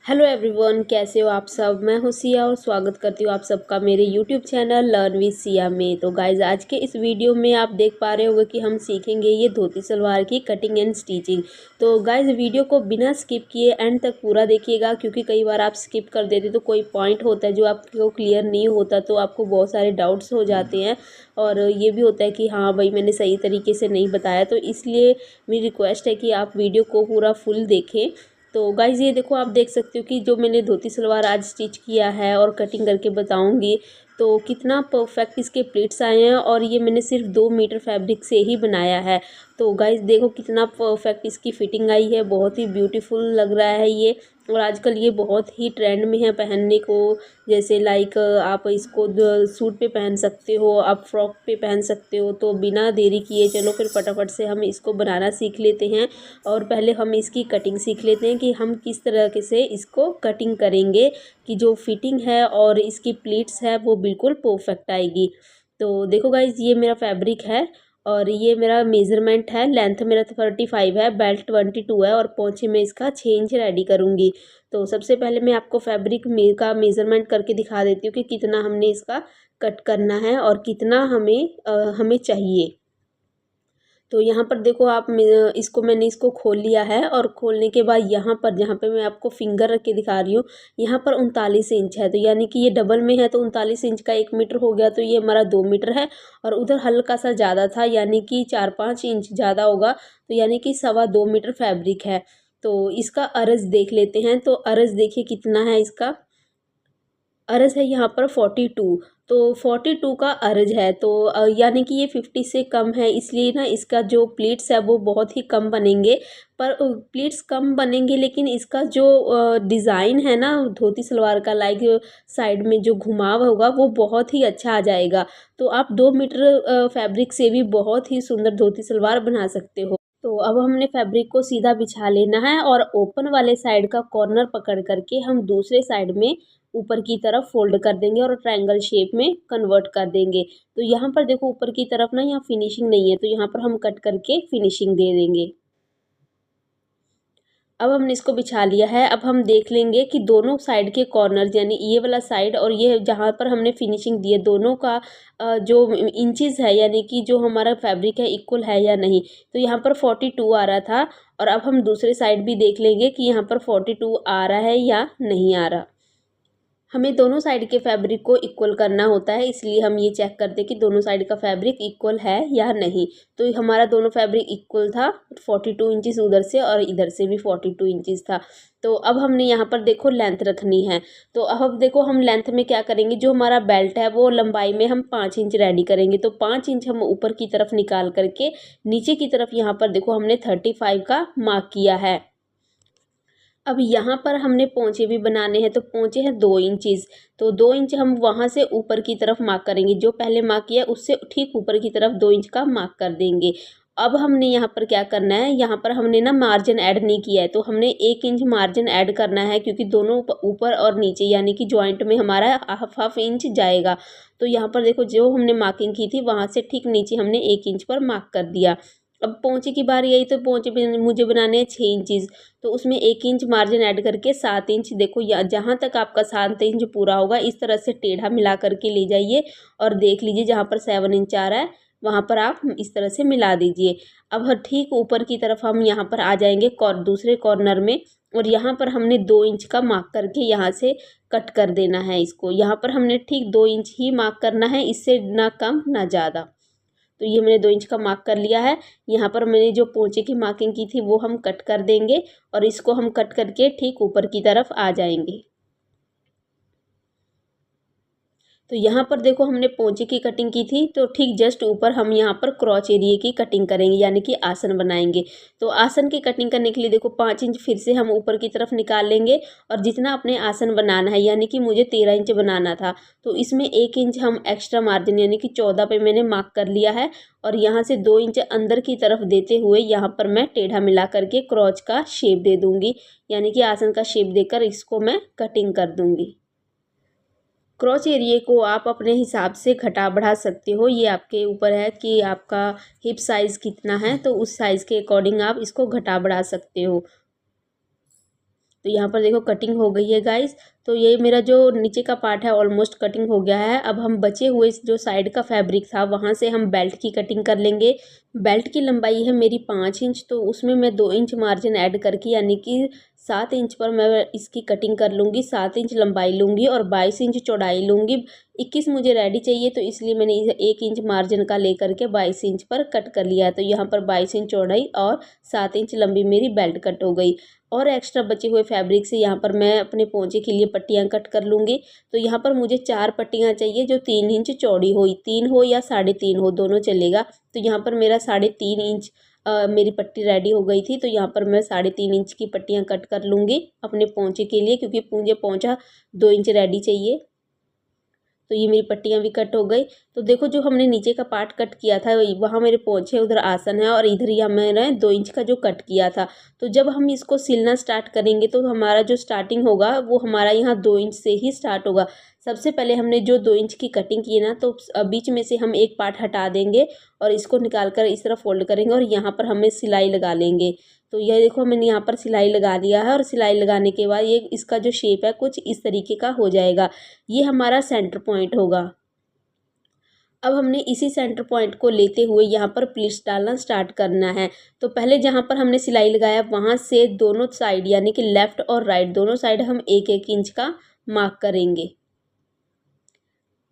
Hello everyone, कैसे हो आप सब। मैं हूँ सिया और स्वागत करती हूँ आप सबका मेरे YouTube channel learn with Siya में। तो गाइज, आज के इस वीडियो में आप देख पा रहे होंगे कि हम सीखेंगे ये धोती सलवार की कटिंग एंड स्टिचिंग। तो गाइज, वीडियो को बिना स्किप किए एंड तक पूरा देखिएगा, क्योंकि कई बार आप स्किप कर देते तो कोई पॉइंट होता है जो आपको क्लियर नहीं होता, तो आपको बहुत सारे डाउट्स हो जाते हैं। और ये भी होता है कि हाँ भाई, मैंने सही तरीके से नहीं बताया। तो इसलिए मेरी रिक्वेस्ट है कि आप वीडियो को पूरा फुल देखें। तो गाइज़, ये देखो, आप देख सकते हो कि जो मैंने धोती सलवार आज स्टिच किया है और कटिंग करके बताऊंगी तो कितना परफेक्ट इसके प्लीट्स आए हैं। और ये मैंने सिर्फ 2 मीटर फैब्रिक से ही बनाया है। तो गाइज़ देखो कितना परफेक्ट इसकी फिटिंग आई है, बहुत ही ब्यूटीफुल लग रहा है ये। और आजकल ये बहुत ही ट्रेंड में है पहनने को। जैसे लाइक आप इसको सूट पे पहन सकते हो, आप फ्रॉक पे पहन सकते हो। तो बिना देरी किए चलो फिर फटाफट से हम इसको बनाना सीख लेते हैं। और पहले हम इसकी कटिंग सीख लेते हैं कि हम किस तरह से इसको कटिंग करेंगे कि जो फिटिंग है और इसकी प्लीट्स है वो बिल्कुल परफेक्ट आएगी। तो देखो गाइज, ये मेरा फैब्रिक है और ये मेरा मेज़रमेंट है। लेंथ मेरा 35 है, बेल्ट 22 है और पोंछे में इसका 6 इंच रेडी करूँगी। तो सबसे पहले मैं आपको फैब्रिक का मेज़रमेंट करके दिखा देती हूँ कि कितना हमने इसका कट करना है और कितना हमें चाहिए। तो यहाँ पर देखो आप, मैंने इसको खोल लिया है। और खोलने के बाद यहाँ पर जहाँ पे मैं आपको फिंगर रख के दिखा रही हूँ, यहाँ पर 39 इंच है। तो यानी कि ये डबल में है, तो 39 इंच का 1 मीटर हो गया, तो ये हमारा 2 मीटर है। और उधर हल्का सा ज़्यादा था, यानी कि 4-5 इंच ज़्यादा होगा, तो यानी कि 2.25 मीटर फैब्रिक है। तो इसका अर्ज देख लेते हैं। तो अर्ज देखिए कितना है इसका। अरज है यहाँ पर 42। तो 42 का अरज है, तो यानी कि ये 50 से कम है, इसलिए ना इसका जो प्लीट्स है वो बहुत ही कम बनेंगे। पर प्लीट्स कम बनेंगे, लेकिन इसका जो डिज़ाइन है ना धोती सलवार का, लाइक साइड में जो घुमाव होगा वो बहुत ही अच्छा आ जाएगा। तो आप 2 मीटर फैब्रिक से भी बहुत ही सुंदर धोती सलवार बना सकते हो। तो अब हमने फैब्रिक को सीधा बिछा लेना है और ओपन वाले साइड का कॉर्नर पकड़ करके हम दूसरे साइड में ऊपर की तरफ फोल्ड कर देंगे और ट्रायंगल शेप में कन्वर्ट कर देंगे। तो यहाँ पर देखो, ऊपर की तरफ ना यहाँ फिनिशिंग नहीं है, तो यहाँ पर हम कट करके फिनिशिंग दे देंगे। अब हमने इसको बिछा लिया है। अब हम देख लेंगे कि दोनों साइड के कॉर्नर, यानी ये वाला साइड और ये जहाँ पर हमने फिनिशिंग दी है, दोनों का जो इंचेस है, यानी कि जो हमारा फैब्रिक है, इक्वल है या नहीं। तो यहाँ पर 42 आ रहा था। और अब हम दूसरे साइड भी देख लेंगे कि यहाँ पर 42 आ रहा है या नहीं आ रहा। हमें दोनों साइड के फैब्रिक को इक्वल करना होता है, इसलिए हम ये चेक करते हैं कि दोनों साइड का फैब्रिक इक्वल है या नहीं। तो हमारा दोनों फैब्रिक इक्वल था, 42 इंचेस उधर से और इधर से भी 42 इंचेस था। तो अब हमने यहाँ पर देखो लेंथ रखनी है। तो अब देखो हम लेंथ में क्या करेंगे, जो हमारा बेल्ट है वो लंबाई में हम 5 इंच रेडी करेंगे। तो 5 इंच हम ऊपर की तरफ निकाल करके नीचे की तरफ यहाँ पर देखो हमने 35 का मार्क किया है। अब यहाँ पर हमने पोंचे भी बनाने हैं, तो पोंचे हैं 2 इंचेस। तो 2 इंच हम वहाँ से ऊपर की तरफ मार्क करेंगे, जो पहले मार्क किया उससे ठीक ऊपर की तरफ 2 इंच का मार्क कर देंगे। अब हमने यहाँ पर क्या करना है, यहाँ पर हमने ना मार्जिन ऐड नहीं किया है, तो हमने 1 इंच मार्जिन ऐड करना है, क्योंकि दोनों ऊपर और नीचे यानी कि जॉइंट में हमारा हाफ हाफ इंच जाएगा। तो यहाँ पर देखो, जो हमने मार्किंग की थी वहाँ से ठीक नीचे हमने 1 इंच पर मार्क कर दिया। अब पोंचे की बारी आई, तो पोंचे पे मुझे बनाने हैं 6 इंचेस। तो उसमें 1 इंच मार्जिन ऐड करके 7 इंच, देखो या जहाँ तक आपका 7 इंच पूरा होगा इस तरह से टेढ़ा मिला करके ले जाइए। और देख लीजिए जहाँ पर 7 इंच आ रहा है वहाँ पर आप इस तरह से मिला दीजिए। अब ठीक ऊपर की तरफ हम यहाँ पर आ जाएंगे दूसरे कॉर्नर में। और यहाँ पर हमने 2 इंच का मार्क करके यहाँ से कट कर देना है इसको। यहाँ पर हमने ठीक 2 इंच ही मार्क करना है, इससे ना कम ना ज़्यादा। तो ये मैंने 2 इंच का मार्क कर लिया है। यहाँ पर मैंने जो पोंचे की मार्किंग की थी वो हम कट कर देंगे और इसको हम कट करके ठीक ऊपर की तरफ आ जाएंगे। तो यहाँ पर देखो हमने पोंचे की कटिंग की थी, तो ठीक जस्ट ऊपर हम यहाँ पर क्रॉच एरिया की कटिंग करेंगे, यानी कि आसन बनाएंगे। तो आसन की कटिंग करने के लिए देखो 5 इंच फिर से हम ऊपर की तरफ निकाल लेंगे। और जितना अपने आसन बनाना है, यानी कि मुझे 13 इंच बनाना था, तो इसमें 1 इंच हम एक्स्ट्रा मार्जिन यानी कि 14 पे मैंने मार्क कर लिया है। और यहाँ से 2 इंच अंदर की तरफ देते हुए यहाँ पर मैं टेढ़ा मिला करके क्रॉच का शेप दे दूँगी, यानी कि आसन का शेप देकर इसको मैं कटिंग कर दूँगी। क्रॉच एरिया को आप अपने हिसाब से घटा बढ़ा सकते हो, ये आपके ऊपर है कि आपका हिप साइज़ कितना है, तो उस साइज़ के अकॉर्डिंग आप इसको घटा बढ़ा सकते हो। तो यहाँ पर देखो कटिंग हो गई है गाइस। तो ये मेरा जो नीचे का पार्ट है ऑलमोस्ट कटिंग हो गया है। अब हम बचे हुए जो साइड का फैब्रिक था वहाँ से हम बेल्ट की कटिंग कर लेंगे। बेल्ट की लंबाई है मेरी 5 इंच, तो उसमें मैं 2 इंच मार्जिन ऐड करके यानी कि 7 इंच पर मैं इसकी कटिंग कर लूँगी। 7 इंच लंबाई लूँगी और 22 इंच चौड़ाई लूँगी। 21 मुझे रेडी चाहिए, तो इसलिए मैंने इसे 1 इंच मार्जिन का लेकर के 22 इंच पर कट कर लिया है। तो यहाँ पर 22 इंच चौड़ाई और 7 इंच लंबी मेरी बेल्ट कट हो गई। और एक्स्ट्रा बचे हुए फैब्रिक से यहाँ पर मैं अपने पोंचे के लिए पट्टियाँ कट कर लूँगी। तो यहाँ पर मुझे 4 पट्टियाँ चाहिए जो 3 इंच चौड़ी हो, 3 हो या 3.5 हो, दोनों चलेगा। तो यहाँ पर मेरा 3.5 इंच मेरी पट्टी रेडी हो गई थी। तो यहाँ पर मैं 3.5 इंच की पट्टियाँ कट कर लूँगी अपने पोंचे के लिए, क्योंकि मुझे पोंचा 2 इंच रेडी चाहिए। तो ये मेरी पट्टियाँ भी कट हो गई। तो देखो जो हमने नीचे का पार्ट कट किया था वहाँ मेरे पोंछे उधर आसन है और इधर यहाँ मैंने 2 इंच का जो कट किया था। तो जब हम इसको सिलना स्टार्ट करेंगे तो हमारा जो स्टार्टिंग होगा वो हमारा यहाँ 2 इंच से ही स्टार्ट होगा। सबसे पहले हमने जो 2 इंच की कटिंग की है ना, तो बीच में से हम एक पार्ट हटा देंगे और इसको निकाल कर इस तरह फोल्ड करेंगे और यहाँ पर हमें सिलाई लगा लेंगे। तो यह देखो मैंने यहाँ पर सिलाई लगा दिया है और सिलाई लगाने के बाद ये इसका जो शेप है कुछ इस तरीके का हो जाएगा। ये हमारा सेंटर पॉइंट होगा। अब हमने इसी सेंटर पॉइंट को लेते हुए यहाँ पर प्लीट्स डालना स्टार्ट करना है। तो पहले जहाँ पर हमने सिलाई लगाया वहाँ से दोनों साइड यानी कि लेफ़्ट और राइट दोनों साइड हम 1-1 इंच का मार्क करेंगे।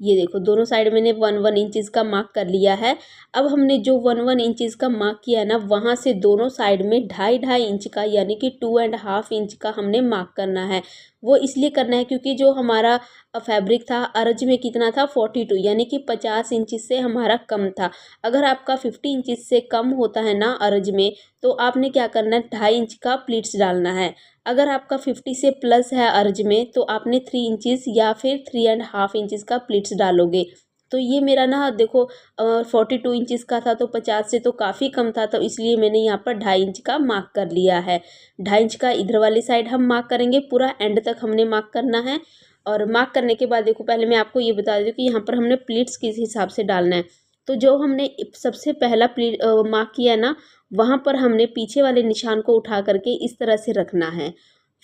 ये देखो दोनों साइड मैंने 1-1 इंचज़ का मार्क कर लिया है। अब हमने जो 1-1 इंचज़ का मार्क किया है ना, वहाँ से दोनों साइड में 2.5-2.5 इंच का यानी कि 2.5 इंच का हमने मार्क करना है। वो इसलिए करना है क्योंकि जो हमारा फैब्रिक था अर्ज में कितना था 42 यानी कि 50 इंचज़ से हमारा कम था। अगर आपका 50 इंचज़ से कम होता है ना अर्ज में, तो आपने क्या करना है 2.5 इंच का प्लीट्स डालना है। अगर आपका 50 से प्लस है अर्ज में तो आपने 3 इंचज़ या फिर 3.5 इंचज़ का प्लीट्स डालोगे। तो ये मेरा ना देखो 42 इंचज़ का था तो 50 से तो काफ़ी कम था, तो इसलिए मैंने यहाँ पर 2.5 इंच का मार्क कर लिया है। 2.5 इंच का इधर वाली साइड हम मार्क करेंगे, पूरा एंड तक हमने मार्क करना है। और मार्क करने के बाद देखो पहले मैं आपको ये बता दूँ कि यहाँ पर हमने प्लीट्स किस हिसाब से डालना है। तो जो हमने सबसे पहला प्लीट मार्क किया है ना, वहाँ पर हमने पीछे वाले निशान को उठा करके इस तरह से रखना है।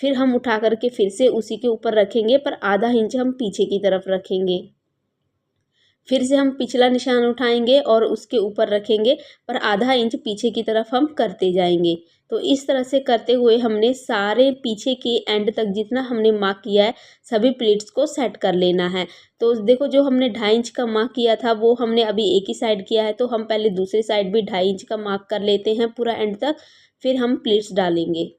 फिर हम उठा करके फिर से उसी के ऊपर रखेंगे, पर आधा इंच हम पीछे की तरफ रखेंगे। फिर से हम पिछला निशान उठाएंगे और उसके ऊपर रखेंगे, पर आधा इंच पीछे की तरफ हम करते जाएंगे। तो इस तरह से करते हुए हमने सारे पीछे के एंड तक जितना हमने मार्क किया है सभी प्लीट्स को सेट कर लेना है। तो देखो जो हमने 2.5 इंच का मार्क किया था वो हमने अभी एक ही साइड किया है, तो हम पहले दूसरी साइड भी 2.5 इंच का मार्क कर लेते हैं पूरा एंड तक, फिर हम प्लीट्स डालेंगे।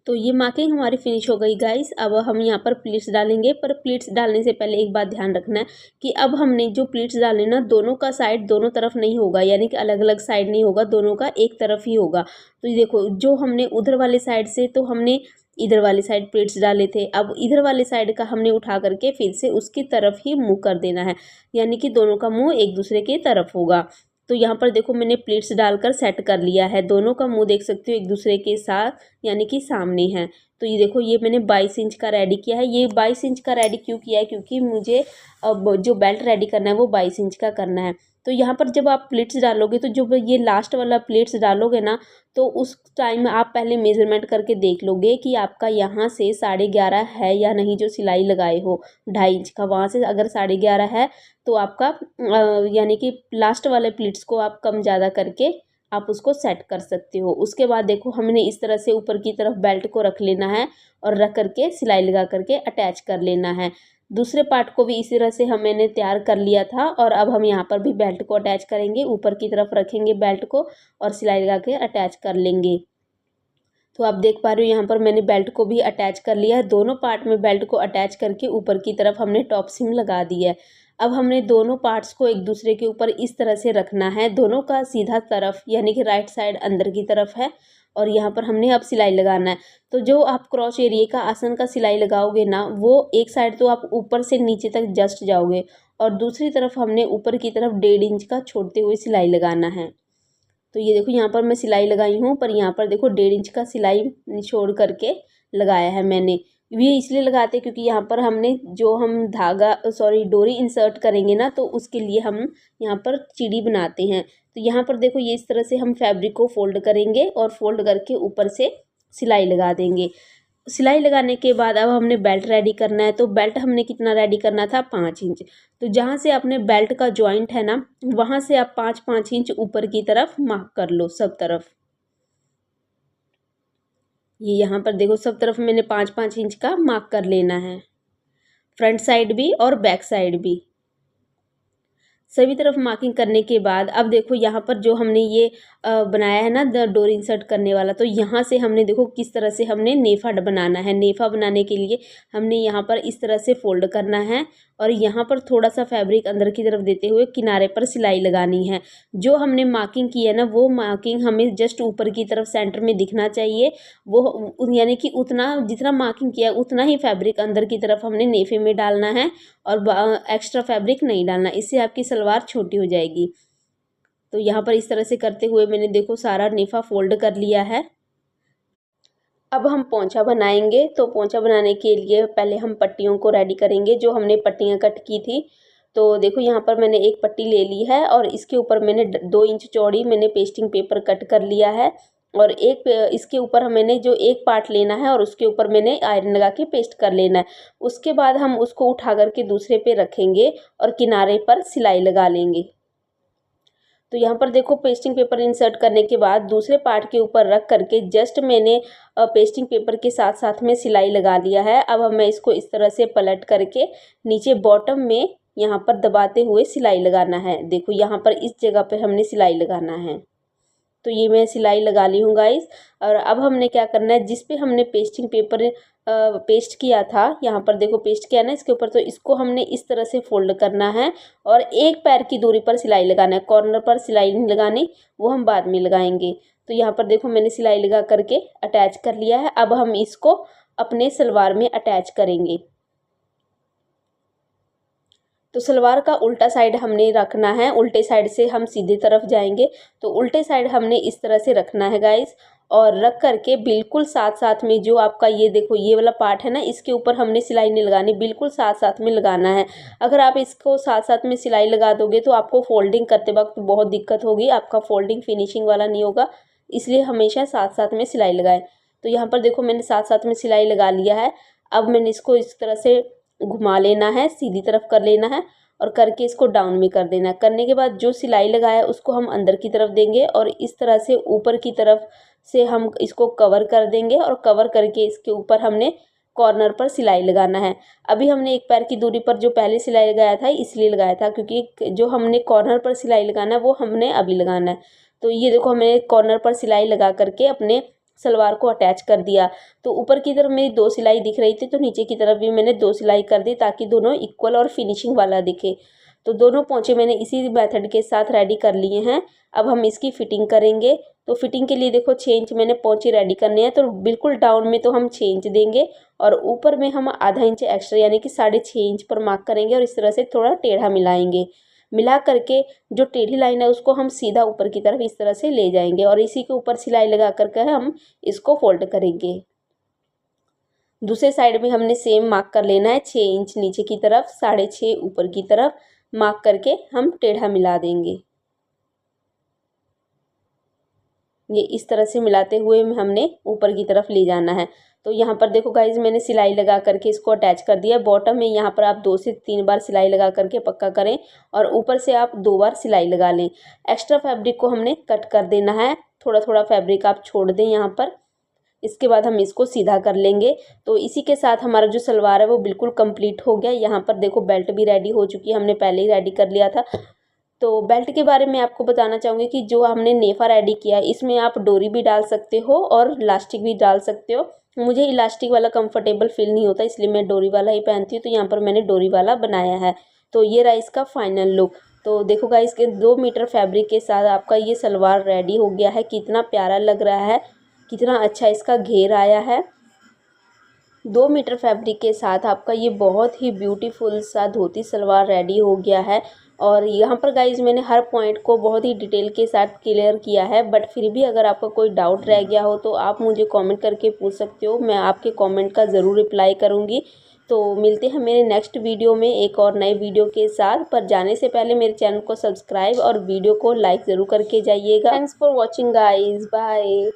तो ये मार्किंग हमारी फिनिश हो गई गाइस। अब हम यहाँ पर प्लीट्स डालेंगे, पर प्लीट्स डालने से पहले एक बात ध्यान रखना है कि अब हमने जो प्लीट्स डाले ना दोनों का साइड दोनों तरफ नहीं होगा, यानी कि अलग अलग साइड नहीं होगा, दोनों का एक तरफ ही होगा। तो ये देखो जो हमने उधर वाले साइड से तो हमने इधर वाली साइड प्लीट्स डाले थे, अब इधर वाले साइड का हमने उठा करके फिर से उसकी तरफ ही मुँह कर देना है, यानी कि दोनों का मुँह एक दूसरे की तरफ होगा। तो यहाँ पर देखो मैंने प्लीट्स डालकर सेट कर लिया है, दोनों का मुँह देख सकते हो एक दूसरे के साथ यानी कि सामने है। तो ये देखो ये मैंने 22 इंच का रेडी किया है। ये 22 इंच का रेडी क्यों किया है, क्योंकि मुझे अब जो बेल्ट रेडी करना है वो 22 इंच का करना है। तो यहाँ पर जब आप प्लीट्स डालोगे तो जब ये लास्ट वाला प्लीट्स डालोगे ना, तो उस टाइम आप पहले मेज़रमेंट करके देख लोगे कि आपका यहाँ से 11.5 है या नहीं, जो सिलाई लगाए हो 2.5 इंच का, वहाँ से अगर 11.5 है तो आपका यानी कि लास्ट वाले प्लीट्स को आप कम ज़्यादा करके आप उसको सेट कर सकते हो। उसके बाद देखो हमने इस तरह से ऊपर की तरफ बेल्ट को रख लेना है और रख करके सिलाई लगा करके अटैच कर लेना है। दूसरे पार्ट को भी इसी तरह से मैंने तैयार कर लिया था और अब हम यहाँ पर भी बेल्ट को अटैच करेंगे, ऊपर की तरफ रखेंगे बेल्ट को और सिलाई लगा के अटैच कर लेंगे। तो आप देख पा रहे हो यहाँ पर मैंने बेल्ट को भी अटैच कर लिया है। दोनों पार्ट में बेल्ट को अटैच करके ऊपर की तरफ हमने टॉप सीम लगा दी है। अब हमने दोनों पार्ट्स को एक दूसरे के ऊपर इस तरह से रखना है, दोनों का सीधा तरफ यानी कि राइट साइड अंदर की तरफ है और यहाँ पर हमने अब सिलाई लगाना है। तो जो आप क्रॉच एरिया का आसन का सिलाई लगाओगे ना, वो एक साइड तो आप ऊपर से नीचे तक जस्ट जाओगे और दूसरी तरफ हमने ऊपर की तरफ 1.5 इंच का छोड़ते हुए सिलाई लगाना है। तो ये देखो यहाँ पर मैं सिलाई लगाई हूँ, पर यहाँ पर देखो 1.5 इंच का सिलाई छोड़ करके लगाया है मैंने। ये इसलिए लगाते हैं क्योंकि यहाँ पर हमने जो हम डोरी इंसर्ट करेंगे ना, तो उसके लिए हम यहाँ पर चिड़ी बनाते हैं। तो यहाँ पर देखो ये इस तरह से हम फैब्रिक को फोल्ड करेंगे और फोल्ड करके ऊपर से सिलाई लगा देंगे। सिलाई लगाने के बाद अब हमने बेल्ट रेडी करना है। तो बेल्ट हमने कितना रेडी करना था, 5 इंच। तो जहाँ से अपने बेल्ट का जॉइंट है ना, वहाँ से आप 5-5 इंच ऊपर की तरफ मार्क कर लो सब तरफ। ये यहाँ पर देखो सब तरफ मैंने 5-5 इंच का मार्क कर लेना है, फ्रंट साइड भी और बैक साइड भी। सभी तरफ मार्किंग करने के बाद अब देखो यहाँ पर जो हमने ये बनाया है ना डोरी इंसर्ट करने वाला, तो यहाँ से हमने देखो किस तरह से हमने नेफा बनाना है। नेफा बनाने के लिए हमने यहाँ पर इस तरह से फोल्ड करना है और यहाँ पर थोड़ा सा फैब्रिक अंदर की तरफ देते हुए किनारे पर सिलाई लगानी है। जो हमने मार्किंग की है ना, वो मार्किंग हमें जस्ट ऊपर की तरफ सेंटर में दिखना चाहिए। वो यानी कि उतना जितना मार्किंग किया उतना ही फैब्रिक अंदर की तरफ हमने नेफे में डालना है और एक्स्ट्रा फैब्रिक नहीं डालना, इससे आपकी सलवार छोटी हो जाएगी। तो यहाँ पर इस तरह से करते हुए मैंने देखो सारा नेफा फोल्ड कर लिया है। अब हम पोंछा बनाएंगे। तो पोंछा बनाने के लिए पहले हम पट्टियों को रेडी करेंगे, जो हमने पट्टियाँ कट की थी। तो देखो यहाँ पर मैंने एक पट्टी ले ली है और इसके ऊपर मैंने 2 इंच चौड़ी मैंने पेस्टिंग पेपर कट कर लिया है और इसके ऊपर मैंने जो एक पार्ट लेना है और उसके ऊपर मैंने आयरन लगा के पेस्ट कर लेना है। उसके बाद हम उसको उठा करके दूसरे पे रखेंगे और किनारे पर सिलाई लगा लेंगे। तो यहाँ पर देखो पेस्टिंग पेपर इंसर्ट करने के बाद दूसरे पार्ट के ऊपर रख करके जस्ट मैंने पेस्टिंग पेपर के साथ साथ में सिलाई लगा लिया है। अब मैं इसको इस तरह से पलट करके नीचे बॉटम में यहाँ पर दबाते हुए सिलाई लगाना है। देखो यहाँ पर इस जगह पे हमने सिलाई लगाना है। तो ये मैं सिलाई लगा ली हूँ गाइस। और अब हमने क्या करना है, जिस पे हमने पेस्टिंग पेपर पेस्ट किया था, यहाँ पर देखो पेस्ट किया ना इसके ऊपर, तो इसको हमने इस तरह से फोल्ड करना है और एक पैर की दूरी पर सिलाई लगाना है। कॉर्नर पर सिलाई नहीं लगानी, वो हम बाद में लगाएंगे। तो यहाँ पर देखो मैंने सिलाई लगा करके अटैच कर लिया है। अब हम इसको अपने सलवार में अटैच करेंगे। तो सलवार का उल्टा साइड हमने रखना है, उल्टे साइड से हम सीधे तरफ जाएंगे। तो उल्टे साइड हमने इस तरह से रखना है गाइस, और रख करके बिल्कुल साथ साथ में जो आपका ये देखो ये वाला पार्ट है ना, इसके ऊपर हमने सिलाई नहीं लगानी, बिल्कुल साथ साथ में लगाना है। अगर आप इसको साथ साथ में सिलाई लगा दोगे तो आपको फोल्डिंग करते वक्त बहुत दिक्कत होगी, आपका फोल्डिंग फिनिशिंग वाला नहीं होगा, इसलिए हमेशा साथ साथ में सिलाई लगाएं। तो यहाँ पर देखो मैंने साथ साथ में सिलाई लगा लिया है। अब मैंने इसको इस तरह से घुमा लेना है, सीधी तरफ कर लेना है और करके इसको डाउन में कर देना है। करने के बाद जो सिलाई लगाया उसको हम अंदर की तरफ देंगे और इस तरह से ऊपर की तरफ से हम इसको कवर कर देंगे और कवर करके इसके ऊपर हमने कॉर्नर पर सिलाई लगाना है। अभी हमने एक पैर की दूरी पर जो पहले सिलाई लगाया था इसलिए लगाया था क्योंकि जो हमने कॉर्नर पर सिलाई लगाना है वो हमने अभी लगाना है। तो ये देखो हमने कॉर्नर पर सिलाई लगा करके अपने सलवार को अटैच कर दिया। तो ऊपर की तरफ मेरी 2 सिलाई दिख रही थी, तो नीचे की तरफ भी मैंने 2 सिलाई कर दी ताकि दोनों इक्वल और फिनिशिंग वाला दिखे। तो दोनों पोंचे मैंने इसी मेथड के साथ रेडी कर लिए हैं। अब हम इसकी फिटिंग करेंगे। तो फिटिंग के लिए देखो 6 इंच मैंने पोंचे रेडी करने हैं, तो बिल्कुल डाउन में तो हम 6 इंच देंगे और ऊपर में हम आधा इंच एक्स्ट्रा यानी कि 6.5 इंच पर मार्क करेंगे और इस तरह से थोड़ा टेढ़ा मिलाएंगे। मिला करके जो टेढ़ी लाइन है उसको हम सीधा ऊपर की तरफ इस तरह से ले जाएंगे और इसी के ऊपर सिलाई लगा करके हम इसको फोल्ड करेंगे। दूसरे साइड में हमने सेम मार्क कर लेना है, 6 इंच नीचे की तरफ, 6.5 ऊपर की तरफ मार्क करके हम टेढ़ा मिला देंगे। ये इस तरह से मिलाते हुए हमने ऊपर की तरफ ले जाना है। तो यहाँ पर देखो गाइज मैंने सिलाई लगा करके इसको अटैच कर दिया। बॉटम में यहाँ पर आप 2 से 3 बार सिलाई लगा करके पक्का करें और ऊपर से आप 2 बार सिलाई लगा लें। एक्स्ट्रा फैब्रिक को हमने कट कर देना है, थोड़ा थोड़ा फैब्रिक आप छोड़ दें यहाँ पर। इसके बाद हम इसको सीधा कर लेंगे। तो इसी के साथ हमारा जो सलवार है वो बिल्कुल कंप्लीट हो गया। यहाँ पर देखो बेल्ट भी रेडी हो चुकी है, हमने पहले ही रेडी कर लिया था। तो बेल्ट के बारे में आपको बताना चाहूँगी कि जो हमने नेफा रेडी किया है इसमें आप डोरी भी डाल सकते हो और इलास्टिक भी डाल सकते हो। मुझे इलास्टिक वाला कंफर्टेबल फील नहीं होता इसलिए मैं डोरी वाला ही पहनती हूँ, तो यहाँ पर मैंने डोरी वाला बनाया है। तो ये रहा इसका फाइनल लुक। तो देखो गाइस इसके 2 मीटर फैब्रिक के साथ आपका ये सलवार रेडी हो गया है। कितना प्यारा लग रहा है, कितना अच्छा इसका घेर आया है। 2 मीटर फैब्रिक के साथ आपका ये बहुत ही ब्यूटीफुल सा धोती सलवार रेडी हो गया है। और यहाँ पर गाइज मैंने हर पॉइंट को बहुत ही डिटेल के साथ क्लियर किया है, बट फिर भी अगर आपका कोई डाउट रह गया हो तो आप मुझे कमेंट करके पूछ सकते हो, मैं आपके कमेंट का ज़रूर रिप्लाई करूँगी। तो मिलते हैं मेरे नेक्स्ट वीडियो में एक और नए वीडियो के साथ। पर जाने से पहले मेरे चैनल को सब्सक्राइब और वीडियो को लाइक ज़रूर करके जाइएगा। Thanks for watching guys, bye.